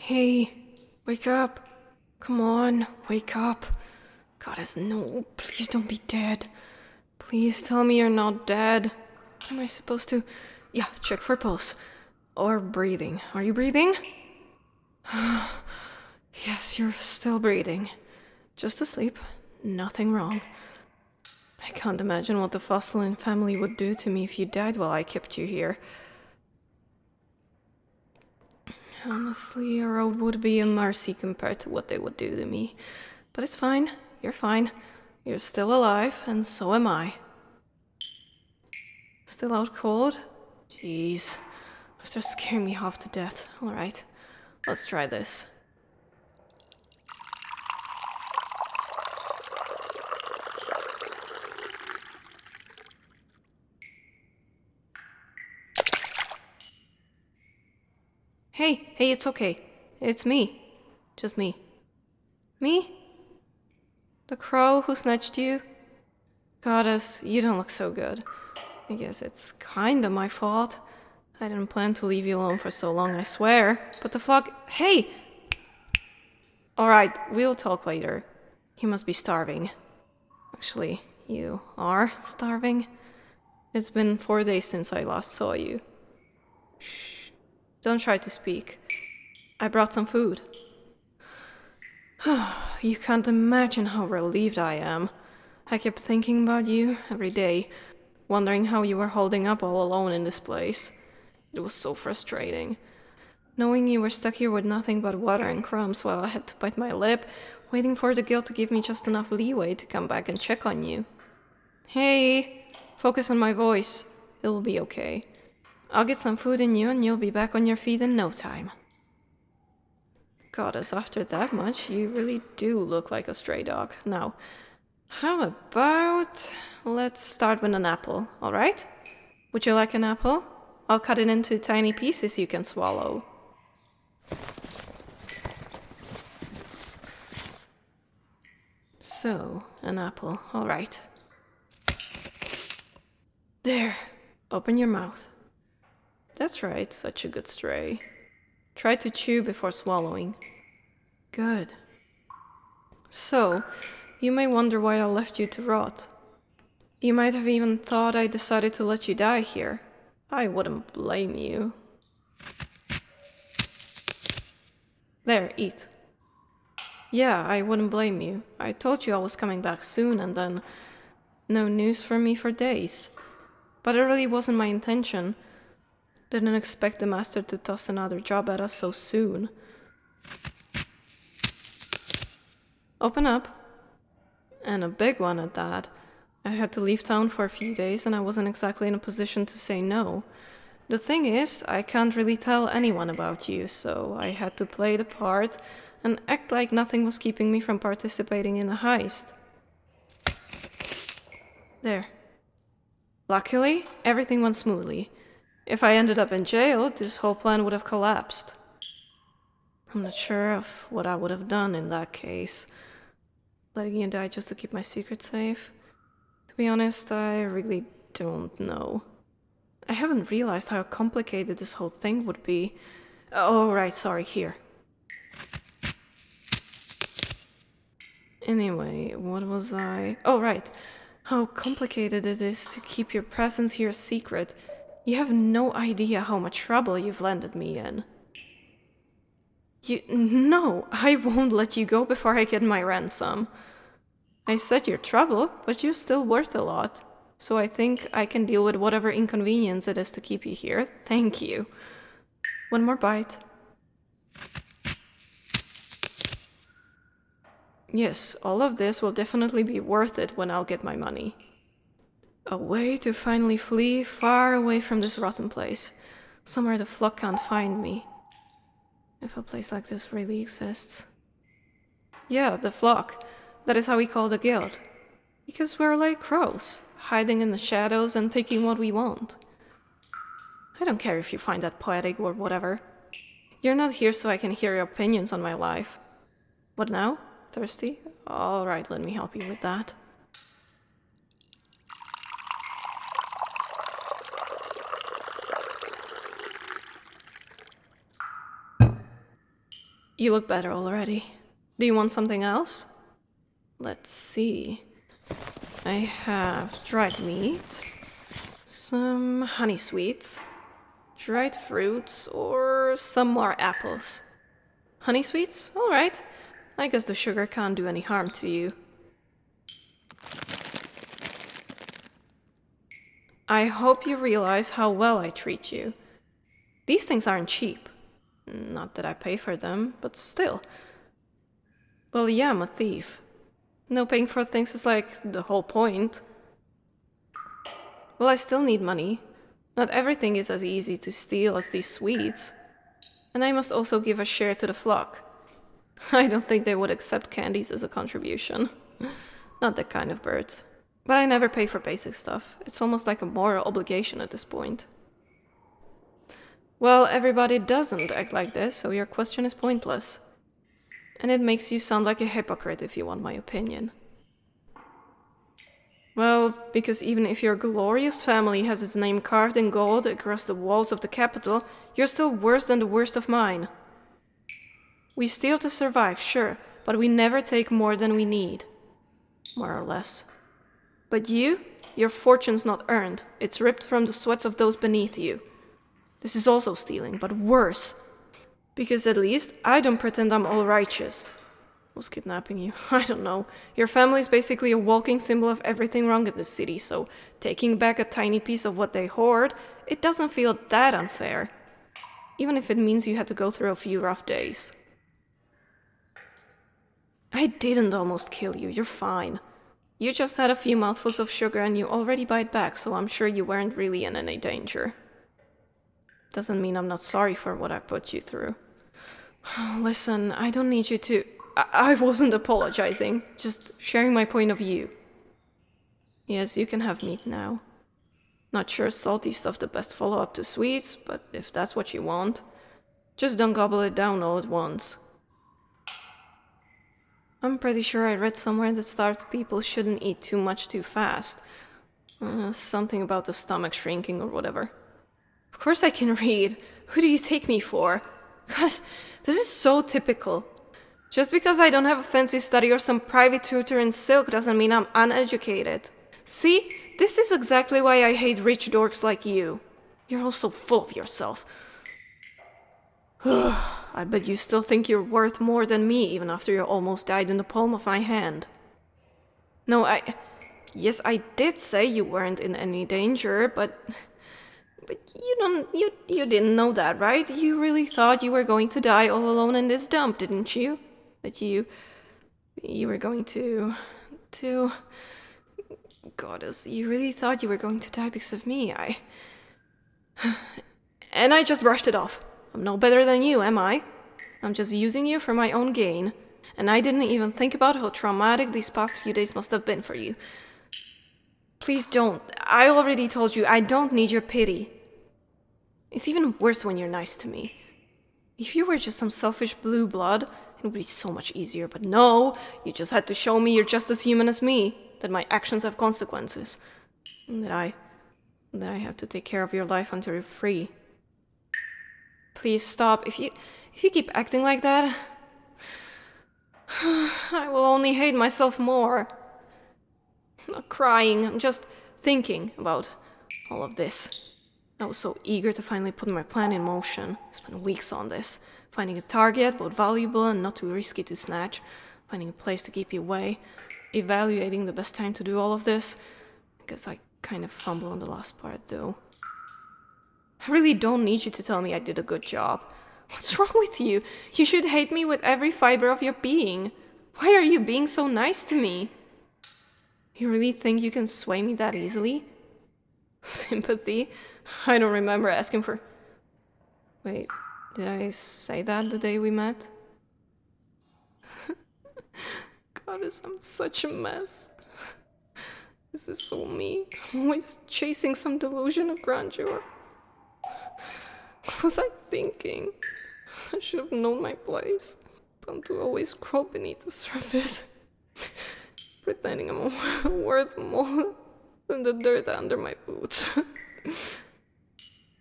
Hey, wake up. Come on, wake up. Goddess, no, please don't be dead. Please tell me you're not dead. What am I supposed to... Yeah, check for pulse. Or breathing. Are you breathing? Yes, you're still breathing. Just asleep. Nothing wrong. I can't imagine what the Fossilin family would do to me if you died while I kept you here. Honestly, a road would be a mercy compared to what they would do to me. But it's fine. You're fine. You're still alive, and so am I. Still out cold? Jeez. After scaring me half to death. Alright, let's try this. Hey, it's okay. It's me. Just me. Me? The crow who snatched you? Goddess, you don't look so good. I guess it's kinda my fault. I didn't plan to leave you alone for so long, I swear. But the flock... Hey! Alright, we'll talk later. You must be starving. Actually, you are starving? It's been 4 days since I last saw you. Shh. Don't try to speak. I brought some food. You can't imagine how relieved I am. I kept thinking about you every day, wondering how you were holding up all alone in this place. It was so frustrating. Knowing you were stuck here with nothing but water and crumbs while I had to bite my lip, waiting for the guild to give me just enough leeway to come back and check on you. Hey, focus on my voice. It'll be okay. I'll get some food in you and you'll be back on your feet in no time. Goddess, after that much, you really do look like a stray dog. Now, how about... let's start with an apple, alright? Would you like an apple? I'll cut it into tiny pieces you can swallow. So, an apple, alright. There, open your mouth. That's right, such a good stray. Try to chew before swallowing. Good. So, you may wonder why I left you to rot. You might have even thought I decided to let you die here. I wouldn't blame you. There, eat. Yeah, I wouldn't blame you. I told you I was coming back soon and then... no news from me for days. But it really wasn't my intention. Didn't expect the master to toss another job at us so soon. Open up. And a big one at that. I had to leave town for a few days and I wasn't exactly in a position to say no. The thing is, I can't really tell anyone about you, so I had to play the part and act like nothing was keeping me from participating in the heist. There. Luckily, everything went smoothly. If I ended up in jail, this whole plan would have collapsed. I'm not sure of what I would have done in that case. Letting you die just to keep my secret safe? To be honest, I really don't know. I haven't realized how complicated this whole thing would be. Oh, right, sorry, here. Anyway, what was I... Oh, right. How complicated it is to keep your presence here a secret. You have no idea how much trouble you've landed me in. No, I won't let you go before I get my ransom. I said you're trouble, but you're still worth a lot. So I think I can deal with whatever inconvenience it is to keep you here. Thank you. One more bite. Yes, all of this will definitely be worth it when I'll get my money. A way to finally flee far away from this rotten place. Somewhere the flock can't find me. If a place like this really exists. Yeah, the flock. That is how we call the guild. Because we're like crows, hiding in the shadows and taking what we want. I don't care if you find that poetic or whatever. You're not here so I can hear your opinions on my life. What now? Thirsty? Alright, let me help you with that. You look better already. Do you want something else? Let's see. I have dried meat, some honey sweets, dried fruits, or some more apples. Honey sweets? Alright. I guess the sugar can't do any harm to you. I hope you realize how well I treat you. These things aren't cheap. Not that I pay for them, but still. Well, yeah, I'm a thief. No paying for things is like the whole point. Well, I still need money. Not everything is as easy to steal as these sweets. And I must also give a share to the flock. I don't think they would accept candies as a contribution. Not that kind of birds. But I never pay for basic stuff. It's almost like a moral obligation at this point. Well, everybody doesn't act like this, so your question is pointless. And it makes you sound like a hypocrite if you want my opinion. Well, because even if your glorious family has its name carved in gold across the walls of the capital, you're still worse than the worst of mine. We steal to survive, sure, but we never take more than we need. More or less. But you? Your fortune's not earned. It's ripped from the sweats of those beneath you. This is also stealing, but worse. Because at least I don't pretend I'm all righteous. Who's kidnapping you? I don't know. Your family's basically a walking symbol of everything wrong in this city, so taking back a tiny piece of what they hoard, it doesn't feel that unfair. Even if it means you had to go through a few rough days. I didn't almost kill you, you're fine. You just had a few mouthfuls of sugar and you already bite back, so I'm sure you weren't really in any danger. Doesn't mean I'm not sorry for what I put you through. Listen, I don't need you to... I wasn't apologizing, just sharing my point of view. Yes, you can have meat now. Not sure salty stuff the best follow-up to sweets, but if that's what you want, just don't gobble it down all at once. I'm pretty sure I read somewhere that starved people shouldn't eat too much too fast. Something about the stomach shrinking or whatever. Of course I can read. Who do you take me for? Gosh, this is so typical. Just because I don't have a fancy study or some private tutor in silk doesn't mean I'm uneducated. See, this is exactly why I hate rich dorks like you. You're all so full of yourself. I bet you still think you're worth more than me even after you almost died in the palm of my hand. No, yes, I did say you weren't in any danger, but you didn't know that, right? You really thought you were going to die all alone in this dump, didn't you? That you were going to... Goddess, you really thought you were going to die because of me, And I just brushed it off. I'm no better than you, am I? I'm just using you for my own gain. And I didn't even think about how traumatic these past few days must have been for you. Please don't. I already told you I don't need your pity. It's even worse when you're nice to me. If you were just some selfish blue blood, it would be so much easier, but no, you just had to show me you're just as human as me, that my actions have consequences, and that I have to take care of your life until you're free. Please stop. If you keep acting like that, I will only hate myself more. I'm not crying, I'm just thinking about all of this. I was so eager to finally put my plan in motion. I spent weeks on this. Finding a target, both valuable and not too risky to snatch. Finding a place to keep you away. Evaluating the best time to do all of this. I guess I kind of fumbled on the last part, though. I really don't need you to tell me I did a good job. What's wrong with you? You should hate me with every fiber of your being. Why are you being so nice to me? You really think you can sway me that easily? Sympathy? I don't remember asking for... Wait, did I say that the day we met? Goddess, I'm such a mess. This is so me, always chasing some delusion of grandeur. What was I thinking? I should have known my place, but to always crawl beneath the surface, pretending I'm worth more than the dirt under my boots.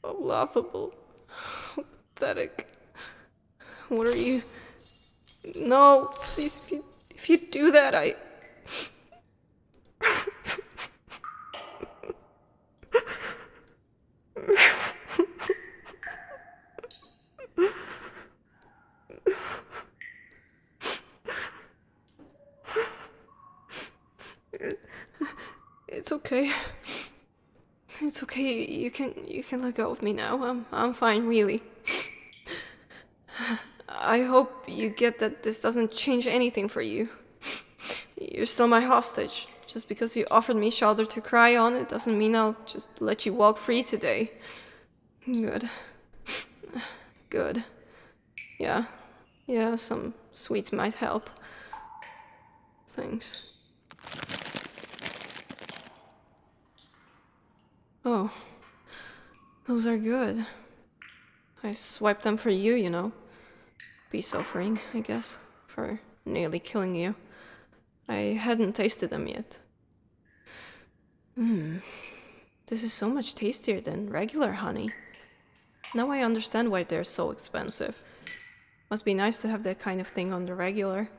Oh, laughable. How pathetic. What are you No, please, if you do that, It's okay. It's okay. You can let go of me now. I'm fine, really. I hope you get that this doesn't change anything for you. You're still my hostage. Just because you offered me shoulder to cry on, it doesn't mean I'll just let you walk free today. Good. Good. Yeah. Yeah, some sweets might help. Thanks. Oh. Those are good. I swiped them for you, you know. Peace offering, I guess, for nearly killing you. I hadn't tasted them yet. This is so much tastier than regular honey. Now I understand why they're so expensive. Must be nice to have that kind of thing on the regular.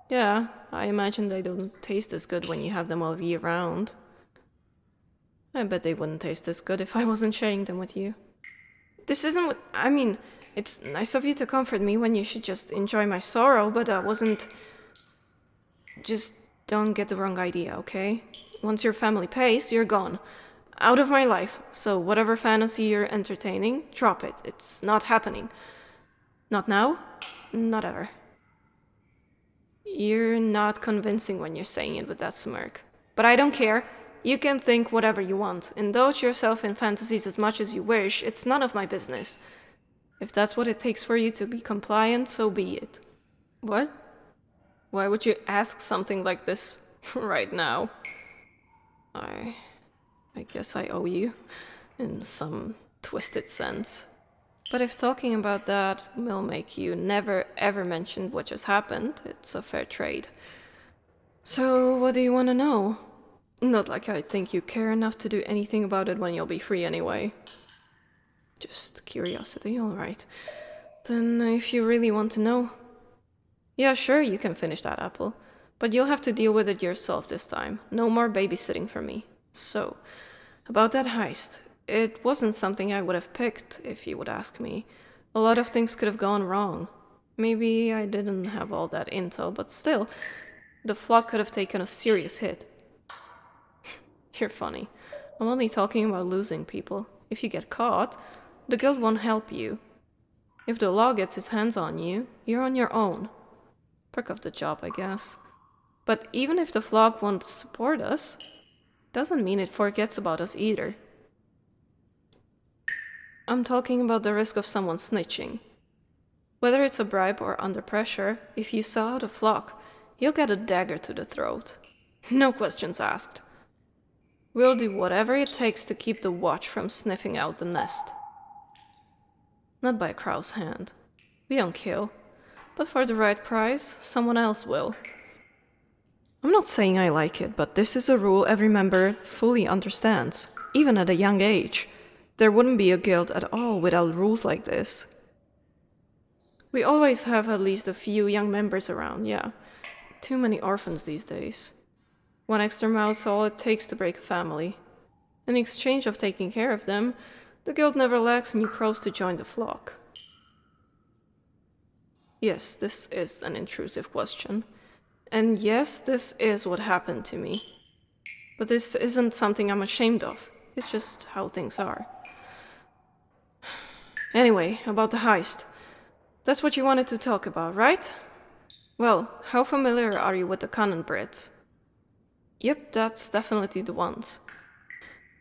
Yeah, I imagine they don't taste as good when you have them all year round. I bet they wouldn't taste as good if I wasn't sharing them with you. This isn't what... I mean, it's nice of you to comfort me when you should just enjoy my sorrow, but that wasn't... Just don't get the wrong idea, okay? Once your family pays, you're gone. Out of my life. So whatever fantasy you're entertaining, drop it. It's not happening. Not now, not ever. You're not convincing when you're saying it with that smirk. But I don't care. You can think whatever you want. Indulge yourself in fantasies as much as you wish. It's none of my business. If that's what it takes for you to be compliant, so be it. What? Why would you ask something like this right now? I guess I owe you, in some twisted sense. But if talking about that will make you never ever mention what just happened, it's a fair trade. So, what do you want to know? Not like I think you care enough to do anything about it when you'll be free anyway. Just curiosity, alright. Then if you really want to know... Yeah, sure, you can finish that apple. But you'll have to deal with it yourself this time. No more babysitting for me. So, about that heist. It wasn't something I would have picked, if you would ask me. A lot of things could have gone wrong. Maybe I didn't have all that intel, but still, the flock could have taken a serious hit. You're funny. I'm only talking about losing people. If you get caught, the guild won't help you. If the law gets its hands on you, you're on your own. Perk of the job, I guess. But even if the flock won't support us, doesn't mean it forgets about us either. I'm talking about the risk of someone snitching. Whether it's a bribe or under pressure, if you sell out a flock, you'll get a dagger to the throat. No questions asked. We'll do whatever it takes to keep the watch from sniffing out the nest. Not by a crow's hand. We don't kill. But for the right price, someone else will. I'm not saying I like it, but this is a rule every member fully understands, even at a young age. There wouldn't be a guild at all without rules like this. We always have at least a few young members around, yeah. Too many orphans these days. One extra mouth's all it takes to break a family. In exchange of taking care of them, the guild never lacks new crows to join the flock. Yes, this is an intrusive question. And yes, this is what happened to me. But this isn't something I'm ashamed of. It's just how things are. Anyway, about the heist. That's what you wanted to talk about, right? Well, how familiar are you with the Cannon Brits? Yep, that's definitely the ones.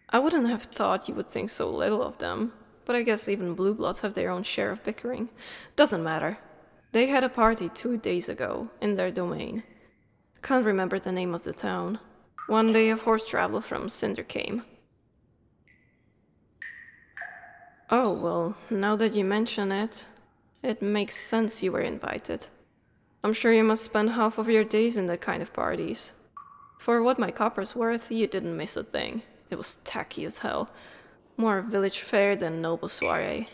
I wouldn't have thought you would think so little of them, but I guess even Blue Bloods have their own share of bickering. Doesn't matter. They had a party 2 days ago, in their domain. Can't remember the name of the town. One day of horse travel from Cindercame. Oh, well, now that you mention it, it makes sense you were invited. I'm sure you must spend half of your days in that kind of parties. For what my copper's worth, you didn't miss a thing. It was tacky as hell. More village fare than noble soiree.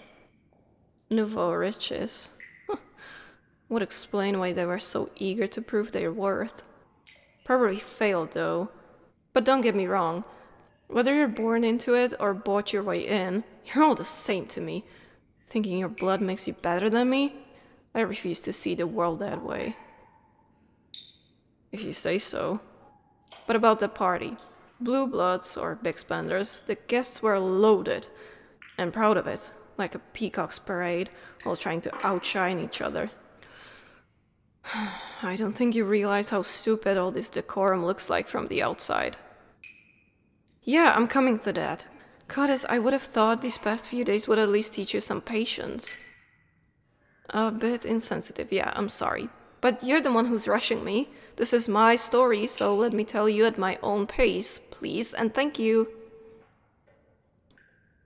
Nouveau riches. Would explain why they were so eager to prove their worth. Probably failed though. But don't get me wrong. Whether you're born into it or bought your way in, you're all the same to me. Thinking your blood makes you better than me? I refuse to see the world that way. If you say so. But about the party. Blue bloods or big spenders, the guests were loaded. And proud of it. Like a peacock's parade, all trying to outshine each other. I don't think you realize how stupid all this decorum looks like from the outside. Yeah, I'm coming to that. Goddess, I would have thought these past few days would at least teach you some patience. A bit insensitive, yeah, I'm sorry. But you're the one who's rushing me. This is my story, so let me tell you at my own pace, please, and thank you.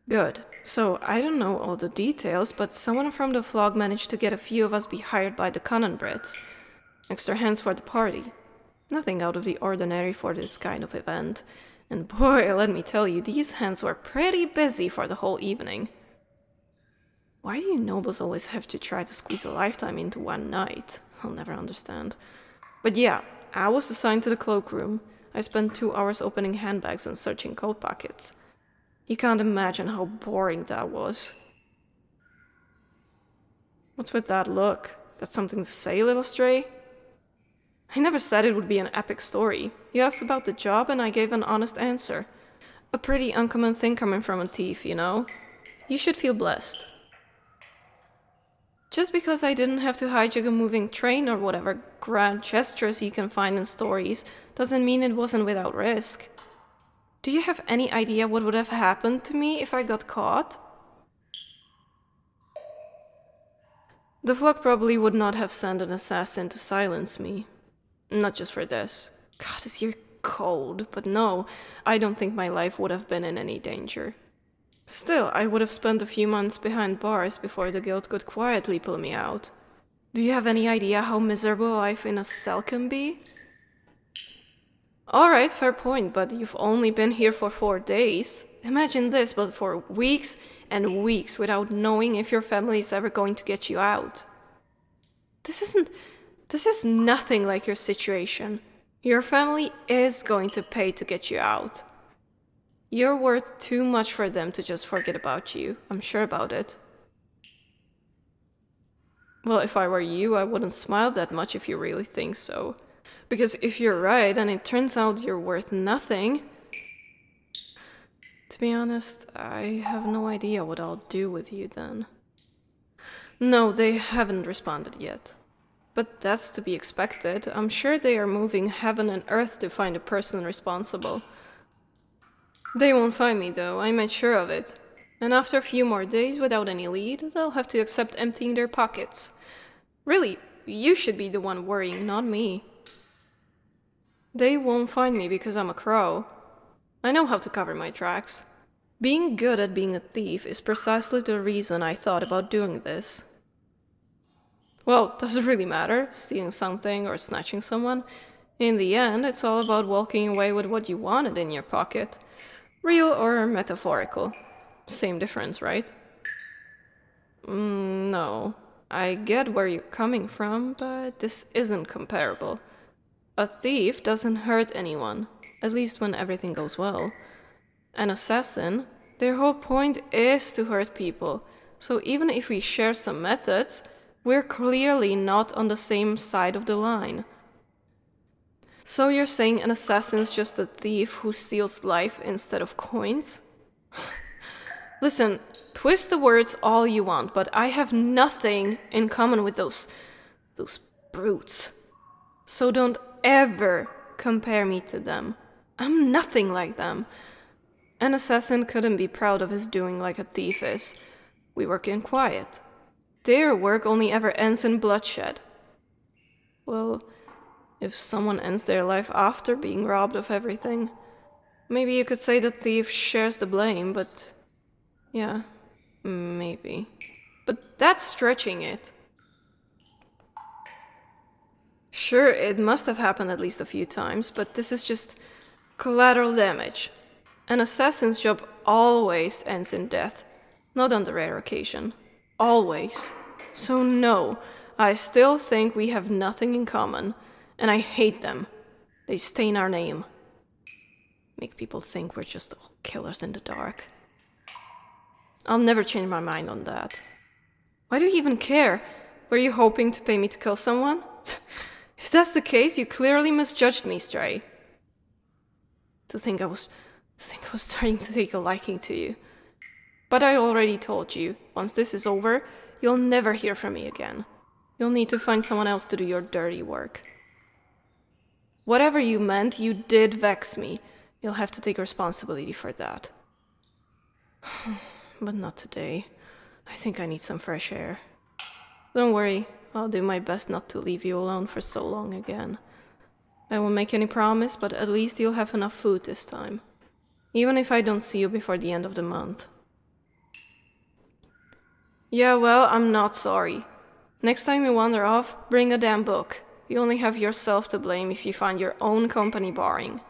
Good. So, I don't know all the details, but someone from the vlog managed to get a few of us be hired by the Cannon Brits. Extra hands for the party. Nothing out of the ordinary for this kind of event. And boy, let me tell you, these hands were pretty busy for the whole evening. Why do you nobles always have to try to squeeze a lifetime into one night? I'll never understand. But yeah, I was assigned to the cloakroom. I spent 2 hours opening handbags and searching coat pockets. You can't imagine how boring that was. What's with that look? Got something to say, little stray? I never said it would be an epic story. You asked about the job and I gave an honest answer. A pretty uncommon thing coming from a thief, you know? You should feel blessed. Just because I didn't have to hijack a moving train or whatever grand gestures you can find in stories doesn't mean it wasn't without risk. Do you have any idea what would have happened to me if I got caught? The vlog probably would not have sent an assassin to silence me. Not just for this. God, is you're cold. But no, I don't think my life would have been in any danger. Still, I would have spent a few months behind bars before the guild could quietly pull me out. Do you have any idea how miserable life in a cell can be? Alright, fair point, but you've only been here for 4 days. Imagine this, but for weeks and weeks without knowing if your family is ever going to get you out. This is nothing like your situation. Your family is going to pay to get you out. You're worth too much for them to just forget about you. I'm sure about it. Well, if I were you, I wouldn't smile that much if you really think so. Because if you're right and it turns out you're worth nothing... To be honest, I have no idea what I'll do with you then. No, they haven't responded yet. But that's to be expected. I'm sure they are moving heaven and earth to find the person responsible. They won't find me though, I made sure of it. And after a few more days without any lead, they'll have to accept emptying their pockets. Really, you should be the one worrying, not me. They won't find me because I'm a crow. I know how to cover my tracks. Being good at being a thief is precisely the reason I thought about doing this. Well, does it really matter, stealing something or snatching someone? In the end, it's all about walking away with what you wanted in your pocket. Real or metaphorical. Same difference, right? No. I get where you're coming from, but this isn't comparable. A thief doesn't hurt anyone, at least when everything goes well. An assassin, their whole point is to hurt people, so even if we share some methods, we're clearly not on the same side of the line. So you're saying an assassin's just a thief who steals life instead of coins? Listen, twist the words all you want, but I have nothing in common with those brutes. So don't ever compare me to them. I'm nothing like them. An assassin couldn't be proud of his doing like a thief is. We work in quiet. Their work only ever ends in bloodshed. Well, if someone ends their life after being robbed of everything, maybe you could say the thief shares the blame, but... yeah, maybe. But that's stretching it. Sure, it must have happened at least a few times, but this is just collateral damage. An assassin's job always ends in death, not on the rare occasion. Always. So no, I still think we have nothing in common, and I hate them. They stain our name. Make people think we're just all killers in the dark. I'll never change my mind on that. Why do you even care? Were you hoping to pay me to kill someone? If that's the case, you clearly misjudged me, Stray. To think I was starting to take a liking to you. But I already told you, once this is over, you'll never hear from me again. You'll need to find someone else to do your dirty work. Whatever you meant, you did vex me. You'll have to take responsibility for that. But not today. I think I need some fresh air. Don't worry, I'll do my best not to leave you alone for so long again. I won't make any promise, but at least you'll have enough food this time. Even if I don't see you before the end of the month. Yeah, well, I'm not sorry. Next time you wander off, bring a damn book. You only have yourself to blame if you find your own company boring.